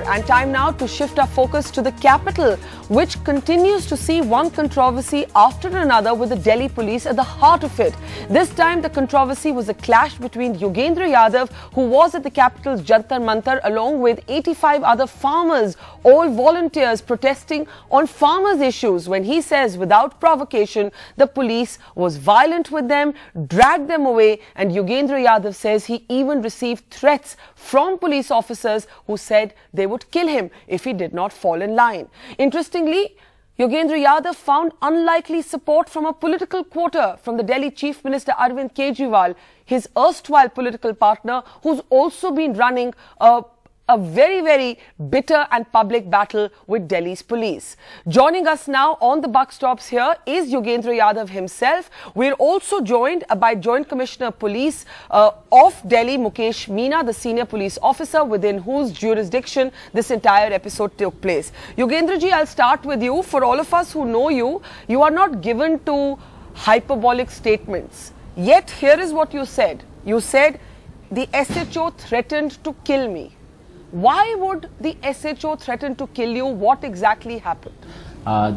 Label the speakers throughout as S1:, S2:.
S1: And time now to shift our focus to the capital, which continues to see one controversy after another with the Delhi police at the heart of it. This time the controversy was a clash between Yogendra Yadav, who was at the capital's Jantar Mantar, along with 85 other farmers, all volunteers protesting on farmers' issues, when he says without provocation the police was violent with them, dragged them away, and Yogendra Yadav says he even received threats from police officers who said they would kill him if he did not fall in line. Interestingly, Yogendra Yadav found unlikely support from a political quarter from the Delhi Chief Minister Arvind Kejriwal, his erstwhile political partner, who's also been running a very, very bitter and public battle with Delhi's police. Joining us now on the buck stops here is Yogendra Yadav himself. We're also joined by Joint Commissioner of Police of Delhi, Mukesh Meena, the senior police officer within whose jurisdiction this entire episode took place. Yogendra ji, I'll start with you. For all of us who know you, you are not given to hyperbolic statements. Yet here is what you said. You said the SHO threatened to kill me. Why would the SHO threaten to kill you? What exactly happened?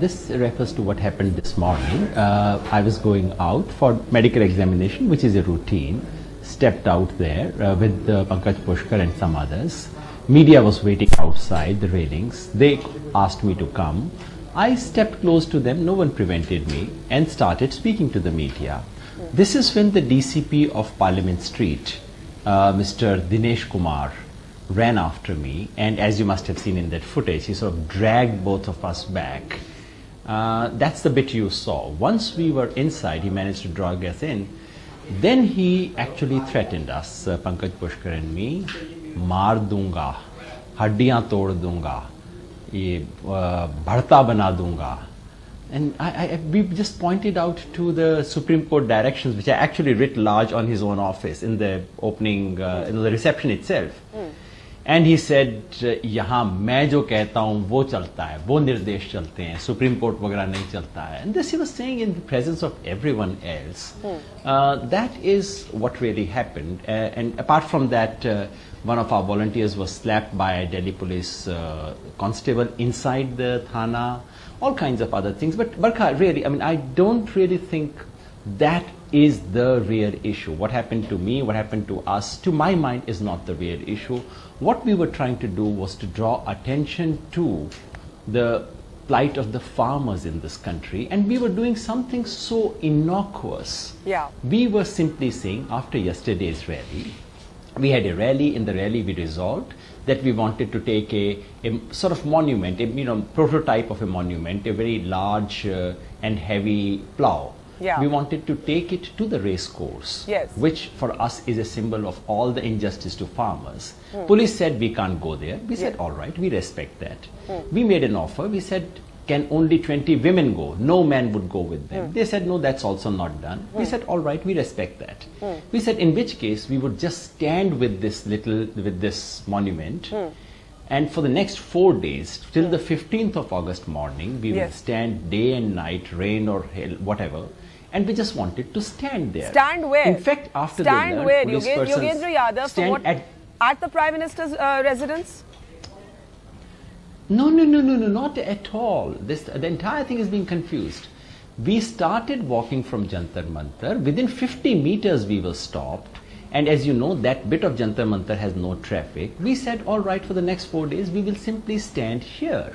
S2: This refers to what happened this morning. I was going out for medical examination, which is a routine. Stepped out there with Pankaj Pushkar and some others. Media was waiting outside the railings. They asked me to come. I stepped close to them. No one prevented me and started speaking to the media. This is when the DCP of Parliament Street, Mr. Dinesh Kumar, ran after me, and as you must have seen in that footage, he sort of dragged both of us back. That's the bit you saw. Once we were inside, he managed to drag us in. Then he actually threatened us, Pankaj Pushkar and me, maar dunga, haddiyan tod dunga, ye bharta bana dunga. And we just pointed out to the Supreme Court directions, which I actually writ large on his own office in the opening, in the reception itself. And he said, यहाँ मैं जो कहता हूँ वो चलता है, वो निर्देश चलते हैं, Supreme Court वगैरह नहीं चलता है. And this he was saying in the presence of everyone else. That is what really happened. And apart from that, one of our volunteers was slapped by a Delhi police constable inside the Thana, all kinds of other things. But Barkha, really, I mean, I don't really think that is the real issue. What happened to me, what happened to us, to my mind, is not the real issue. What we were trying to do was to draw attention to the plight of the farmers in this country, and we were doing something so innocuous. Yeah. We were simply saying, after yesterday's rally, we had a rally. In the rally, we resolved that we wanted to take a sort of monument, a prototype of a monument, a very large and heavy plow. Yeah. We wanted to take it to the race course, yes, which for us is a symbol of all the injustice to farmers. Police said we can't go there. We said, all right, we respect that. We made an offer. We said, can only 20 women go? No man would go with them. They said, no, that's also not done. We said, all right, we respect that. We said, in which case we would just stand with this monument. And for the next 4 days, till the 15th of August morning, we would stand day and night, rain or hail, whatever. And we just wanted to stand there.
S1: Stand where?
S2: In fact, after
S1: stand
S2: they
S1: where?
S2: police
S1: Yogendra Yadav, at the Prime Minister's residence?
S2: No, not at all. The entire thing is being confused. We started walking from Jantar Mantar. Within 50 meters we were stopped. And as you know, that bit of Jantar Mantar has no traffic. We said, all right, for the next 4 days, we will simply stand here.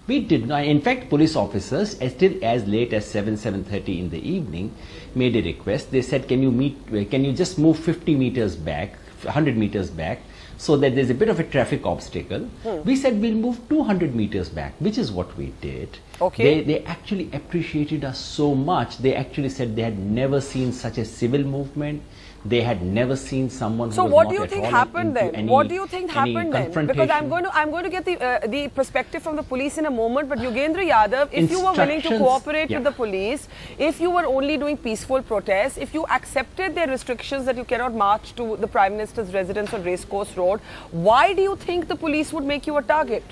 S2: We did not. In fact, police officers, still as late as 7:30 in the evening, made a request. They said, can you just move 50 meters back, 100 meters back, so that there's a bit of a traffic obstacle. We said, we'll move 200 meters back, which is what we did. Okay. They actually appreciated us so much. They actually said they had never seen such a civil movement. They had never seen someone who was
S1: what do you think happened then? What do you think happened then? Because I'm going to get the perspective from the police in a moment. But Yogendra Yadav, if you were willing to cooperate with the police, if you were only doing peaceful protests, if you accepted their restrictions that you cannot march to the Prime Minister's residence on Racecourse Road, why do you think the police would make you a target?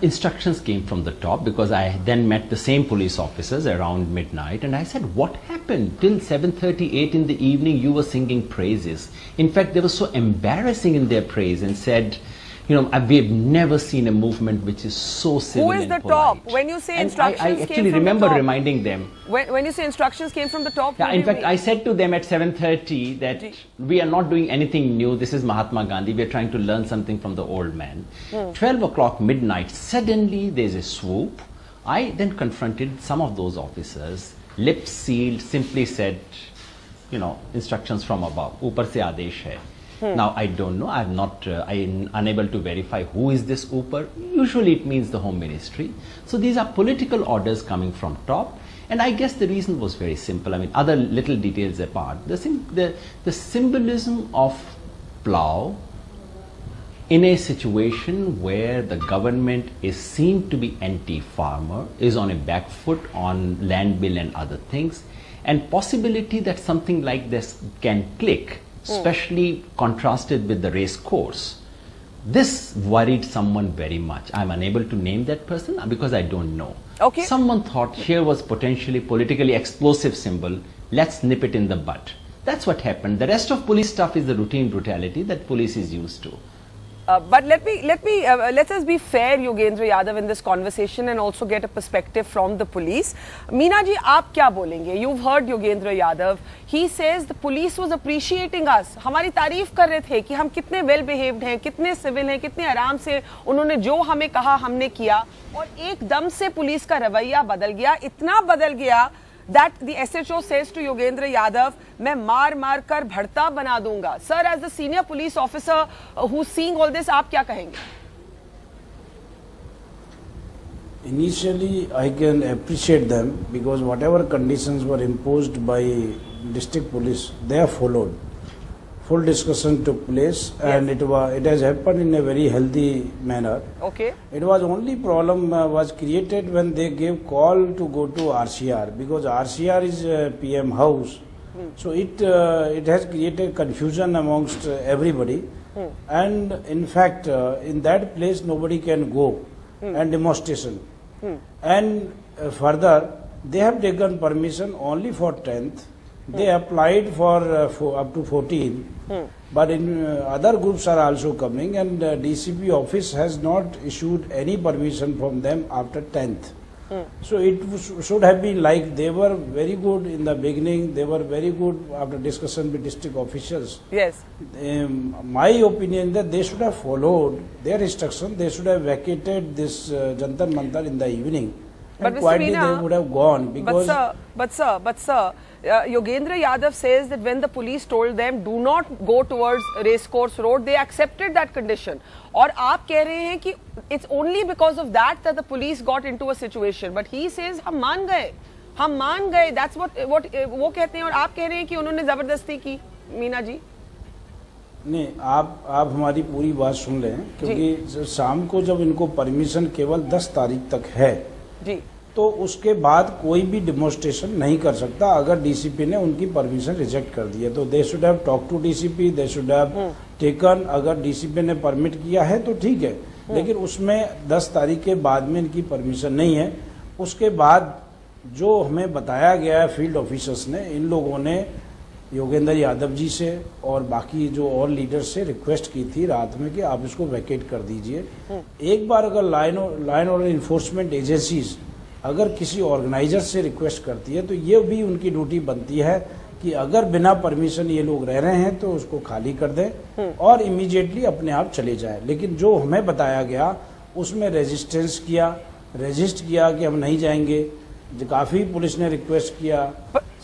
S2: Instructions came from the top, because I then met the same police officers around midnight, and I said, what happened? Till 7:38 in the evening you were singing praises. In fact, they were so embarrassing in their praise, and said, we have never seen a movement which is so civil and polite.
S1: Who is the top? When you say instructions
S2: I
S1: came
S2: actually
S1: from
S2: remember
S1: the top,
S2: reminding them.
S1: When you say instructions came from the top,
S2: Yeah, in fact, I said to them at 7:30 that we are not doing anything new. This is Mahatma Gandhi. We are trying to learn something from the old man. 12 o'clock midnight, suddenly there's a swoop. I then confronted some of those officers, lips sealed, simply said, instructions from above. Upar se aadesh hai. Now, I don't know, I am unable to verify who is this Upar. Usually it means the Home Ministry. So these are political orders coming from top. And I guess the reason was very simple. I mean, other little details apart, the symbolism of plow in a situation where the government is seen to be anti-farmer, is on a back foot on land bill and other things, and possibility that something like this can click, especially contrasted with the race course. This worried someone very much. I'm unable to name that person because I don't know.
S1: Okay.
S2: Someone thought here was potentially politically explosive symbol. Let's nip it in the bud. That's what happened. The rest of police stuff is the routine brutality that police is used to.
S1: But let us be fair, Yogendra Yadav, in this conversation and also get a perspective from the police. Meena ji, aap kya bolenge? You've heard Yogendra Yadav. He says the police was appreciating us. हमारी तारीफ कर रहे थे कि हम कितने well behaved हैं, कितने civil हैं, कितने आराम से उन्होंने जो हमें कहा हमने किया, और एकदम से पुलिस का रवैया बदल गया, इतना बदल गया that the SHO says to Yogendra Yadav, मैं मार मार कर भरता बना दूंगा. Sir, as the senior police officer who's seeing all this, आप क्या कहेंगे?
S3: Initially, I can appreciate them because whatever conditions were imposed by district police, they are followed. Full discussion took place, and it has happened in a very healthy manner.
S1: Okay.
S3: It was only problem was created when they gave call to go to RCR, because RCR is PM house. So it has created confusion amongst everybody, and in fact in that place nobody can go and demonstration. And further they have taken permission only for 10th. They applied for up to 14, but in other groups are also coming, and DCP office has not issued any permission from them after 10th. So it should have been like they were very good in the beginning, they were very good after discussion with district officials.
S1: Yes.
S3: My opinion that they should have followed their instruction, they should have vacated this Jantar Mantar in the evening.
S1: But
S3: And quietly
S1: Meena,
S3: they would have gone because...
S1: But sir, Yogendra Yadav says that when the police told them do not go towards Racecourse Road, they accepted that condition. और आप कह रहे हैं कि it's only because of that the police got into a situation. But he says हम मान गए. That's what वो कहते हैं, और आप कह रहे हैं कि उन्होंने जबरदस्ती की. मीना जी.
S3: नहीं, आप हमारी पूरी बात सुन रहे हैं, क्योंकि शाम को जब इनको परमिशन केवल 10 तारीख तक है
S1: जी,
S3: तो उसके बाद कोई भी डेमोन्स्ट्रेशन नहीं कर सकता अगर डीसीपी ने उनकी परमिशन रिजेक्ट कर दी है. तो they should have talk to DCP, they should have taken. अगर डीसीपी ने परमिट किया है तो ठीक है, लेकिन उसमें 10 तारीख के बाद में इनकी परमिशन नहीं है. उसके बाद जो हमें बताया गया है फील्ड ऑफिसर्स ने, इन लोगों ने योगेंद्र यादव जी से और बाकी जो और लीडर्स से रिक्वेस्ट की थी रात में कि आप इसको वैकेट कर दीजिए. एक बार अगर लाइन ऑर्डर इन्फोर्समेंट एजेंसीज अगर किसी ऑर्गेनाइजर से रिक्वेस्ट करती है तो ये भी उनकी ड्यूटी बनती है कि अगर बिना परमिशन ये लोग रह रहे हैं तो उसको खाली कर दें और इमीडिएटली अपने आप चले जाएं. लेकिन जो हमें बताया गया उसमें रेजिस्टेंस किया, रेजिस्ट किया कि हम नहीं जाएंगे. काफी पुलिस ने रिक्वेस्ट किया,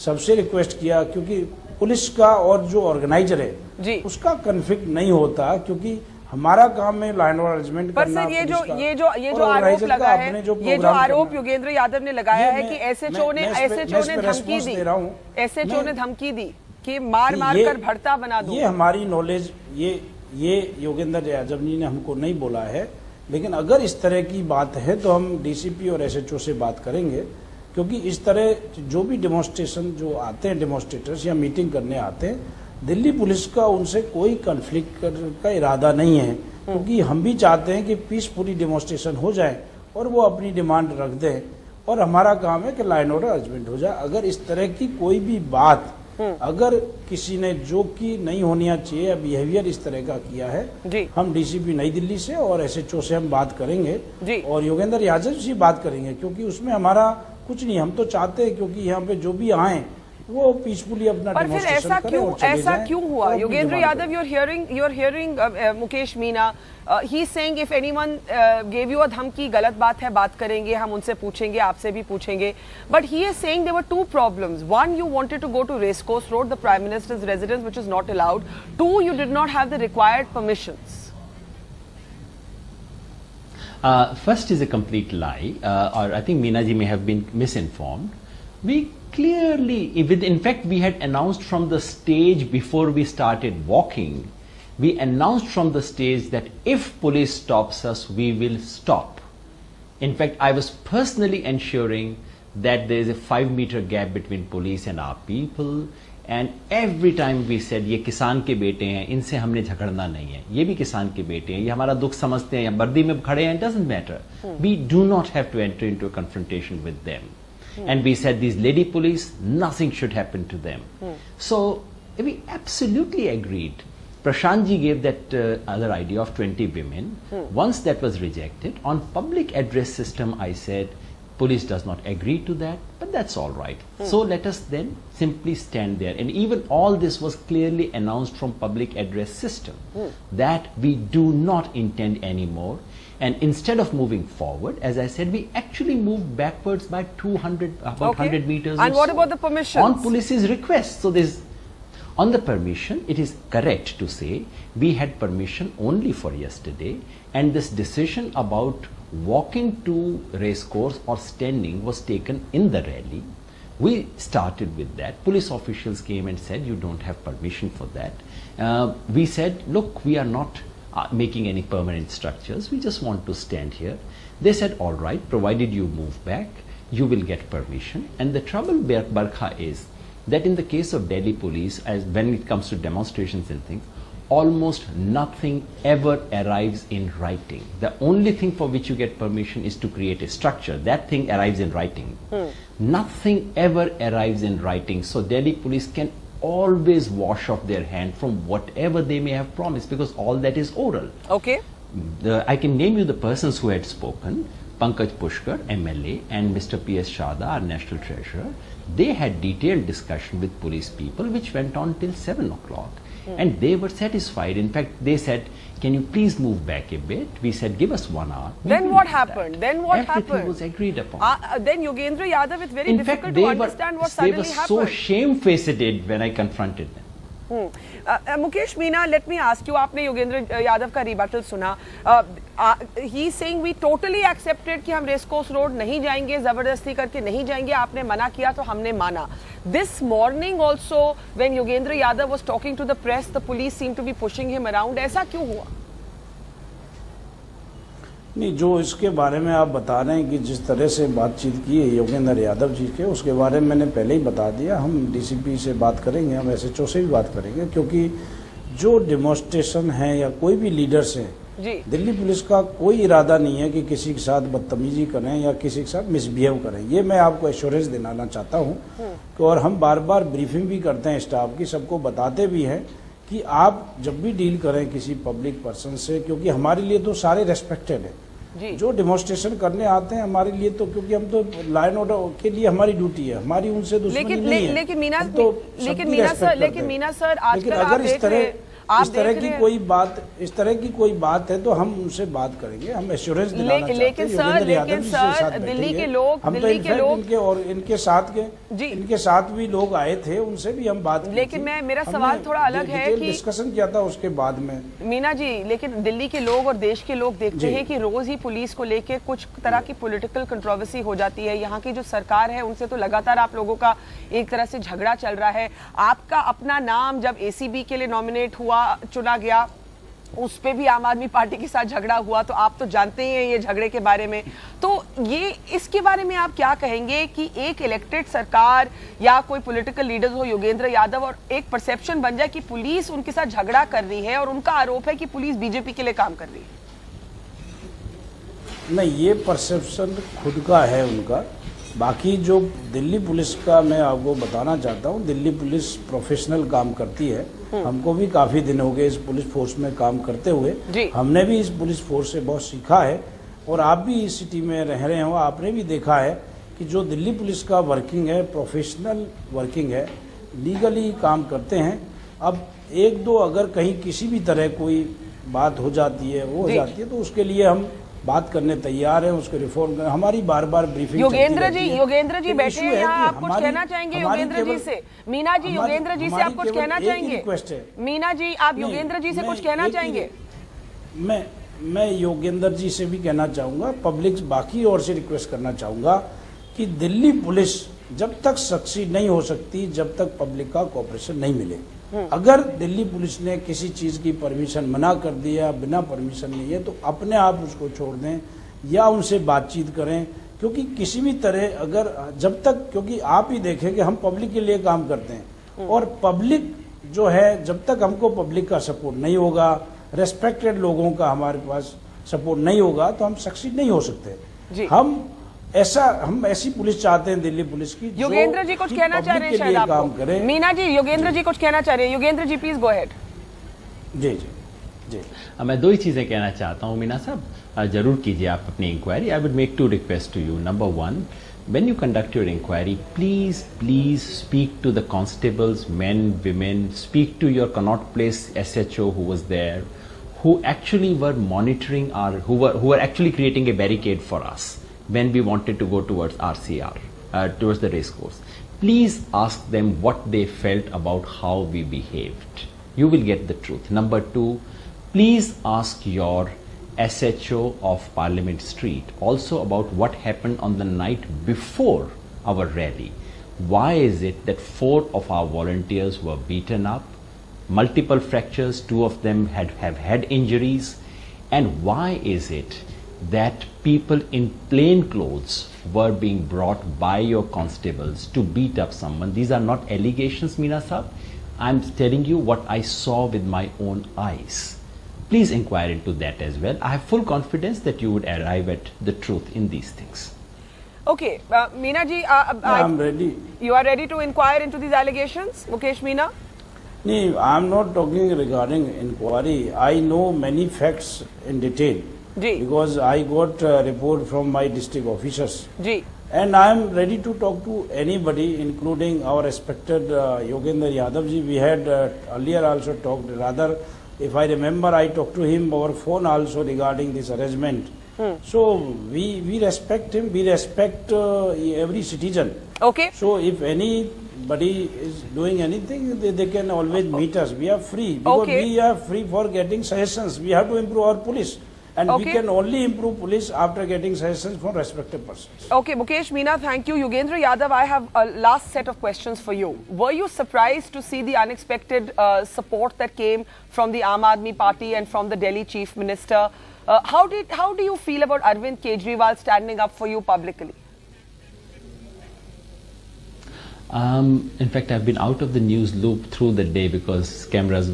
S3: सबसे रिक्वेस्ट किया, क्योंकि पुलिस का और जो ऑर्गेनाइजर है उसका कन्फ्लिक्ट नहीं होता, क्योंकि हमारा काम है लाइन और अरेंजमेंट करना.
S1: पर सर ये जो आरोप लगा है, ये जो आरोप योगेंद्र यादव ने लगाया है कि एसएचओ ने धमकी दी कि मार कर भरता बना दूं.
S3: ये हमारी नॉलेज, ये योगेंद्र यादव जी ने हमको नहीं बोला है, लेकिन अगर इस तरह की बात है तो हम डीसीपी और एसएचओ से बात करेंगे, क्योंकि इस तरह जो भी डेमोन्स्ट्रेशन जो आते हैं, डेमोन्स्ट्रेटर्स या मीटिंग करने आते हैं, दिल्ली पुलिस का उनसे कोई कॉन्फ्लिक्ट का इरादा नहीं है. क्योंकि हम भी चाहते हैं कि पीसफुली डेमोन्स्ट्रेशन हो जाए और वो अपनी डिमांड रख दें और हमारा काम है कि लाइन ऑर्डर अरेंजमेंट हो जाए। अगर इस तरह की कोई भी बात अगर किसी ने जो कि नहीं होनी चाहिए या बिहेवियर इस तरह का किया है, हम डीसीपी नई दिल्ली से और एसएचओ से हम बात करेंगे और योगेंद्र यादव से बात करेंगे, क्योंकि उसमें हमारा कुछ नहीं, हम तो चाहते हैं क्योंकि यहाँ पे जो भी आए वो पीसफुली अपना डेमोन्स्ट्रेशन करें और चले जाएं।
S1: ऐसा क्यों हुआ? Yogendra Yadav, you're hearing Mukesh Meena, he is saying if anyone gave you a धमकी, गलत बात है, बात करेंगे, हम उनसे पूछेंगे, आपसे भी पूछेंगे, but he is saying there were two problems. One, you wanted to go to Racecourse Road, the Prime Minister's residence, which is not allowed. Two, you did not have the required permissions.
S2: First is a complete lie, or I think Meena ji may have been misinformed. We clearly, in fact, we had announced from the stage before we started walking, we announced from the stage that if police stops us, we will stop. In fact, I was personally ensuring that there is a 5-meter gap between police and our people. And every time we said, ये किसान के बेटे हैं, इनसे हमने झगड़ना नहीं है, ये भी किसान के बेटे हैं, ये हमारा दुख समझते हैं, या वर्दी में खड़े हैं, it doesn't matter. We do not have to enter into a confrontation with them. And we said, these lady police, nothing should happen to them. So we absolutely agreed. Prashant ji gave that other idea of 20 women. Once that was rejected, on public address system, I said, police does not agree to that, but that's all right. So let us then simply stand there. And even all this was clearly announced from public address system that we do not intend anymore. And instead of moving forward, as I said, we actually moved backwards by 100 meters.
S1: And what about the permission?
S2: On police's request. So there's, on the permission, it is correct to say we had permission only for yesterday, and this decision about walking to racecourse or standing was taken in the rally. We started with that. Police officials came and said, you don't have permission for that. We said, look, we are not making any permanent structures, we just want to stand here. They said, all right, provided you move back, you will get permission. And the trouble, Barkha, is that in the case of Delhi police, as when it comes to demonstrations and things, almost nothing ever arrives in writing. The only thing for which you get permission is to create a structure. That thing arrives in writing. Nothing ever arrives in writing. So Delhi police can always wash off their hand from whatever they may have promised, because all that is oral.
S1: Okay.
S2: I can name you the persons who had spoken. Pankaj Pushkar, MLA, and Mr. P.S. Shada, our National Treasurer. They had detailed discussion with police people which went on till 7 o'clock. And they were satisfied. In fact, they said, can you please move back a bit? We said, give us 1 hour.
S1: Then what happened? Then what happened?
S2: Everything was agreed upon.
S1: Then Yogendra Yadav, it's very difficult to understand what suddenly happened.
S2: They were so shamefaced when I confronted them.
S1: Mukesh Meena, let me ask you, आपने योगेंद्र यादव का rebuttal सुना. He is saying we totally accepted कि हम racecourse road नहीं जाएंगे, जबरदस्ती करके नहीं जाएंगे, आपने मना किया तो हमने माना. This morning also, when Yogendra Yadav was talking to the press, the police seemed to be pushing him around. ऐसा क्यों हुआ?
S3: नहीं, जो इसके बारे में आप बता रहे हैं कि जिस तरह से बातचीत की है योगेंद्र यादव जी के, उसके बारे में मैंने पहले ही बता दिया. हम डीसीपी से बात करेंगे, हम एसएचओ से भी बात करेंगे, क्योंकि जो डेमोन्स्ट्रेशन है या कोई भी लीडर्स हैं, दिल्ली पुलिस का कोई इरादा नहीं है कि किसी के साथ बदतमीजी करें या किसी के साथ मिसबिहेव करें. ये मैं आपको एश्योरेंस दिलाना चाहता हूँ. और हम बार बार ब्रीफिंग भी करते हैं स्टाफ की, सबको बताते भी हैं कि आप जब भी डील करें किसी पब्लिक पर्सन से, क्योंकि हमारे लिए तो सारे रेस्पेक्टेड है. जो डेमोन्स्ट्रेशन करने आते हैं हमारे लिए तो, क्योंकि हम तो लाइन ऑर्डर के लिए हमारी ड्यूटी है, हमारी उनसे दुश्मनी नहीं है.
S1: लेकिन मीना सर,
S3: लेकिन अगर इस तरह की कोई बात है तो हम उनसे बात करेंगे, हम एश्योरेंस दिलाना चाहते हैं.
S1: लेकिन सर, दिल्ली के लोग,
S3: हम तो इनफैक्ट और इनके साथ भी लोग आए थे, उनसे भी हम बात की.
S1: लेकिन मेरा सवाल थोड़ा अलग है कि
S3: डिस्कशन किया था उसके बाद में.
S1: मीना जी, लेकिन दिल्ली के लोग और देश के लोग देखते हैं कि रोज ही पुलिस को लेके कुछ तरह की पॉलिटिकल कंट्रोवर्सी हो जाती है. यहाँ की जो सरकार है उनसे तो लगातार आप लोगों का एक तरह से झगड़ा चल रहा है. आपका अपना नाम जब एसीबी के लिए नॉमिनेट हुआ, चुना गया, उस पे भी आम आदमी पार्टी के साथ झगड़ा हुआ, तो आप तो जानते ही हैं ये झगड़े के बारे में। तो ये इसके बारे में आप क्या कहेंगे कि एक इलेक्टेड सरकार या कोई पॉलिटिकल लीडर हो योगेंद्र यादव और एक परसेप्शन बन जाए कि पुलिस उनके साथ झगड़ा कर रही है और उनका आरोप है कि पुलिस बीजेपी के लिए काम कर रही है?
S3: नहीं, ये परसेप्शन खुद का है उनका। बाकी जो दिल्ली पुलिस का मैं आपको बताना चाहता हूँ, दिल्ली पुलिस प्रोफेशनल काम करती है। हमको भी काफ़ी दिन हो गए इस पुलिस फोर्स में काम करते हुए। हमने भी इस पुलिस फोर्स से बहुत सीखा है और आप भी इस सिटी में रह रहे हो, आपने भी देखा है कि जो दिल्ली पुलिस का वर्किंग है, प्रोफेशनल वर्किंग है, लीगली काम करते हैं। अब एक दो अगर कहीं किसी भी तरह कोई बात हो जाती है, वो हो जाती है, तो उसके लिए हम बात करने तैयार है, उसको रिफॉर्म करने। हमारी बार बार ब्रीफिंग
S1: योगेंद्र जी बैठे हैं यहाँ, आप कुछ कहना चाहेंगे योगेंद्र जी से? मीना जी, योगेंद्र जी से आप कुछ कहना चाहेंगे?
S3: रिक्वेस्ट है
S1: मीना जी, आप योगेंद्र जी से कुछ कहना चाहेंगे?
S3: मैं योगेंद्र जी से भी कहना चाहूंगा, पब्लिक बाकी और से रिक्वेस्ट करना चाहूंगा कि दिल्ली पुलिस जब तक सक्सीड नहीं हो सकती जब तक पब्लिक का कोऑपरेशन नहीं मिले। अगर दिल्ली पुलिस ने किसी चीज की परमिशन मना कर दिया, बिना परमिशन नहीं है, तो अपने आप उसको छोड़ दें या उनसे बातचीत करें। क्योंकि किसी भी तरह अगर जब तक, क्योंकि आप ही देखें कि हम पब्लिक के लिए काम करते हैं और पब्लिक जो है, जब तक हमको पब्लिक का सपोर्ट नहीं होगा, रेस्पेक्टेड लोगों का हमारे पास सपोर्ट नहीं होगा, तो हम सक्सीड नहीं हो सकते। हम ऐसी पुलिस चाहते हैं दिल्ली पुलिस की।
S1: योगेंद्र जी कुछ कहना चाह रहे हैं शायद आपको। मीना जी, योगेंद्र जी कुछ कहना चाह रहे हैं। Yogendra ji please go ahead.
S3: जी।
S2: मैं दो ही चीजें कहना चाहता हूं मीना साहब, जरूर कीजिए आप अपनी inquiry. I would make to request to you. Number one, when you conduct your inquiry, please speak to the constables, men, women, speak to your Connaught Place SHO who was there, who actually were monitoring who were actually creating a barricade for us when we wanted to go towards RCR, towards the race course. Please ask them what they felt about how we behaved. You will get the truth. Number two, please ask your SHO of Parliament Street also about what happened on the night before our rally. Why is it that 4 of our volunteers were beaten up, multiple fractures, 2 of them have had injuries, and why is it that people in plain clothes were being brought by your constables to beat up someone? These are not allegations, Meena Saab. I'm telling you what I saw with my own eyes. Please inquire into that as well. I have full confidence that you would arrive at the truth in these things.
S1: Okay, Meena ji,
S3: I'm ready.
S1: You are ready to inquire into these allegations, Mukesh Meena?
S3: No, I'm not talking regarding inquiry. I know many facts in detail. Because I got a report from my district officers. And I am ready to talk to anybody, including our respected Yogendra Yadav ji. We had earlier also talked, rather, if I remember, I talked to him over phone also regarding this arrangement. So we respect him, we respect every citizen.
S1: Okay.
S3: So if anybody is doing anything, they can always meet us. We are free, because we are free for getting suggestions. We have to improve our police. And we can only improve police after getting suggestions from respected persons.
S1: Okay, Mukesh, Meena, thank you. Yogendra Yadav, I have a last set of questions for you. Were you surprised to see the unexpected support that came from the Aam Aadmi Party and from the Delhi Chief Minister? How do you feel about Arvind Kejriwal standing up for you publicly?
S2: In fact, I've been out of the news loop through the day because cameras,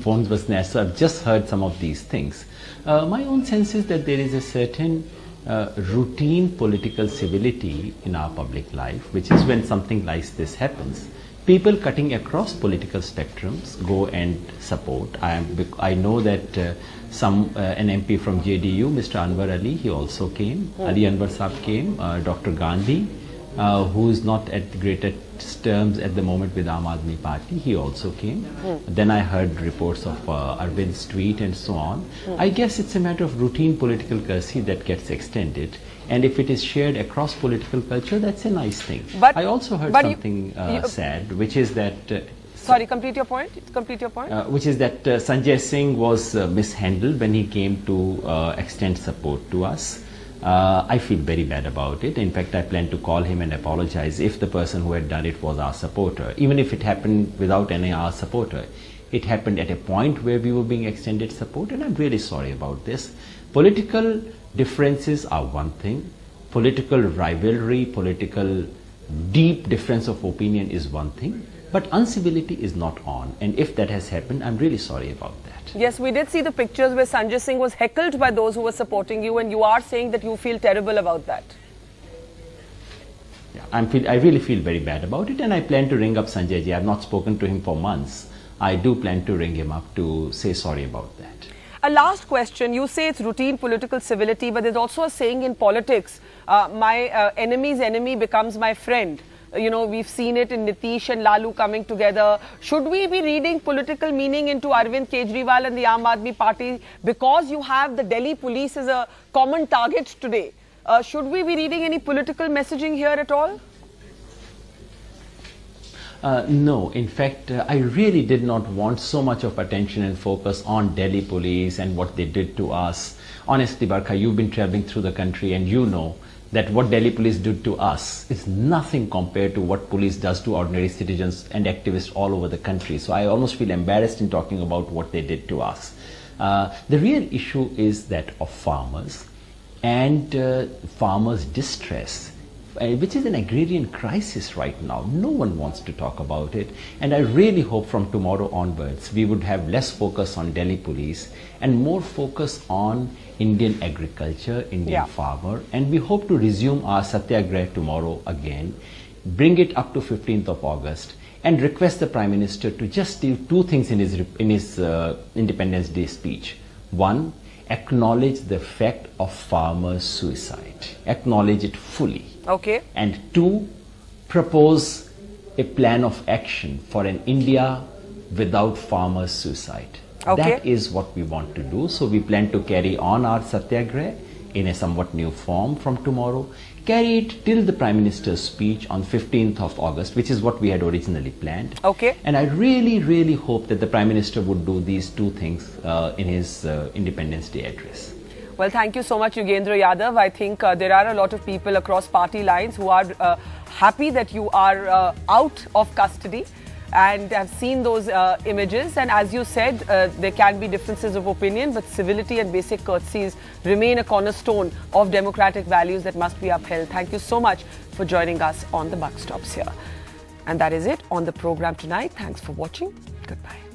S2: phones were snatched. So I've just heard some of these things. My own sense is that there is a certain routine political civility in our public life, which is when something like this happens, people cutting across political spectrums go and support. I know that an MP from JDU, Mr Anwar Ali, he also came. Ali Anwar Saab came. Dr Gandhi, who is not at the greatest terms at the moment with Aam Aadmi Party, he also came. Then I heard reports of Arvind's tweet and so on. I guess it's a matter of routine political courtesy that gets extended. And if it is shared across political culture, that's a nice thing. But I also heard something sad, which is that...
S1: sorry, complete your point. Complete your point.
S2: Which is that Sanjay Singh was mishandled when he came to extend support to us. I feel very bad about it. In fact, I plan to call him and apologize if the person who had done it was our supporter. Even if it happened without any our supporter, It happened at a point where we were being extended support, and I'm really sorry about this. Political differences are one thing. Political rivalry, political deep difference of opinion is one thing. But uncivility is not on. And if that has happened, I'm really sorry about that.
S1: Yes, we did see the pictures where Sanjay Singh was heckled by those who were supporting you, and you are saying that you feel terrible about that.
S2: Yeah, I really feel very bad about it, and I plan to ring up Sanjay ji. I've not spoken to him for months. I do plan to ring him up to say sorry about that.
S1: A last question. You say it's routine political civility, but there's also a saying in politics, my enemy's enemy becomes my friend. You know, we've seen it in Nitish and Lalu coming together. Should we be reading political meaning into Arvind Kejriwal and the Aam Aadmi Party because you have the Delhi police as a common target today? Should we be reading any political messaging here at all?
S2: No, in fact, I really did not want so much of attention and focus on Delhi police and what they did to us. Honestly, Barkha, you've been traveling through the country and you know that what Delhi police did to us is nothing compared to what police does to ordinary citizens and activists all over the country. So I almost feel embarrassed in talking about what they did to us. The real issue is that of farmers and farmers' distress, which is an agrarian crisis right now. No one wants to talk about it, and I really hope from tomorrow onwards we would have less focus on Delhi police and more focus on Indian agriculture, Indian farmer, and we hope to resume our satyagrah tomorrow again, bring it up to 15th of August, and request the Prime Minister to just do two things in his Independence Day speech. One, acknowledge the fact of farmers' suicide. Acknowledge it fully.
S1: Okay.
S2: And two, propose a plan of action for an India without farmers' suicide.
S1: Okay.
S2: That is what we want to do. So we plan to carry on our satyagrah in a somewhat new form from tomorrow. Carry it till the Prime Minister's speech on 15th of August, which is what we had originally planned.
S1: Okay.
S2: And I really, really hope that the Prime Minister would do these two things in his Independence Day address.
S1: Well, thank you so much, Yogendra Yadav. I think there are a lot of people across party lines who are happy that you are out of custody and have seen those images. And as you said, there can be differences of opinion, but civility and basic courtesies remain a cornerstone of democratic values that must be upheld. Thank you so much for joining us on the Buck Stops here. And that is it on the program tonight. Thanks for watching. Goodbye.